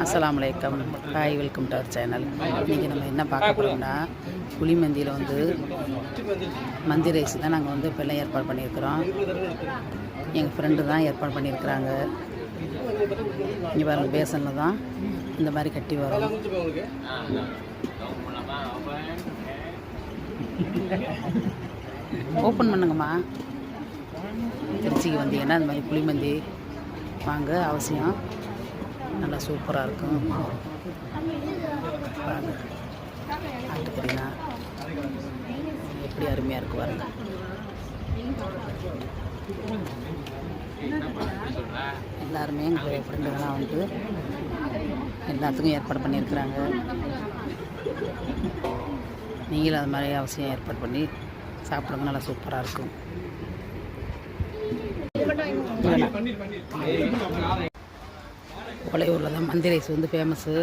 அஸ்ஸலாமு அலைக்கும். Hi, welcome to our channel. இன்றைக்கி நம்ம என்ன பார்க்க போகிறோம்னா, புளிமந்தியில் வந்து மந்தி ரைஸ் தான் நாங்கள் வந்து இப்போ எல்லாம் ஏற்பாடு பண்ணியிருக்கிறோம். எங்கள் ஃப்ரெண்டு தான் ஏற்பாடு பண்ணியிருக்கிறாங்க. இங்கே பாருங்கள், பேசனில் தான் இந்த மாதிரி கட்டி வரும். ஓப்பன் பண்ணுங்கம்மா. திருச்சிக்கு வந்தீங்கன்னா இந்த மாதிரி புளிமந்தி வாங்க, அவசியம். நல்லா சூப்பராக இருக்கும். பாருங்க, ஆட்டுக்கறினா எப்படி அருமையாக இருக்கு பாருங்க. எல்லாருமே எங்கள் ஃப்ரெண்டுங்களாம் வந்து எல்லாத்துக்கும் ஏற்பாடு பண்ணியிருக்கிறாங்க. நீங்களும் அது மாதிரி அவசியம் ஏற்பாடு பண்ணி சாப்பிடுங்க, நல்லா சூப்பராக இருக்கும். கொலையூரில் தான் மந்தி ரைஸ் வந்து ஃபேமஸ்ஸு.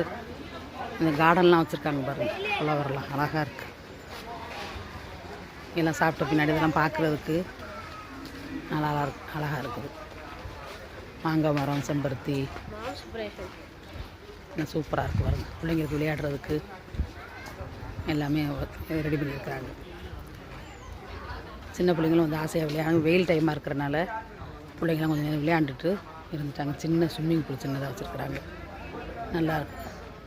இந்த கார்டன்லாம் வச்சுருக்காங்க பாருங்கள், ஃப்ளவர்லாம் அழகாக இருக்குது. எல்லாம் சாப்பிட்ட பின்னாடி இதெல்லாம் பார்க்குறதுக்கு நல்லா அழகாக இருக்குது. மாங்காய் மரம், செம்பருத்தி இன்னும் சூப்பராக இருக்குது பாருங்கள். பிள்ளைங்களுக்கு விளையாடுறதுக்கு எல்லாமே ரெடி பண்ணியிருக்கிறாங்க. சின்ன பிள்ளைங்களும் வந்து ஆசையாக விளையாடு. வெயில் டைமாக இருக்கிறனால பிள்ளைங்களாம் கொஞ்சம் நேரம் விளையாண்டுட்டு இருந்துட்டாங்க. சின்ன ஸ்விம்மிங் பூல் சின்னதாக வச்சுருக்குறாங்க. நல்லாயிருக்கு.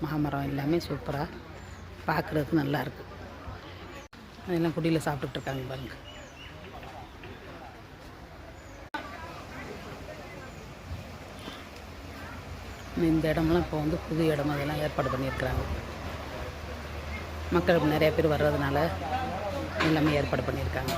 மாமரம் எல்லாமே சூப்பராக பார்க்குறதுக்கு நல்லாயிருக்கு. அதெல்லாம் குடியில் சாப்பிட்டுட்ருக்காங்க பாருங்கள். இந்த இடமெல்லாம் இப்போ வந்து புது இடம், அதெல்லாம் ஏற்பாடு பண்ணியிருக்கிறாங்க. மக்கள் நிறைய பேர் வர்றதுனால எல்லாமே ஏற்பாடு பண்ணியிருக்காங்க.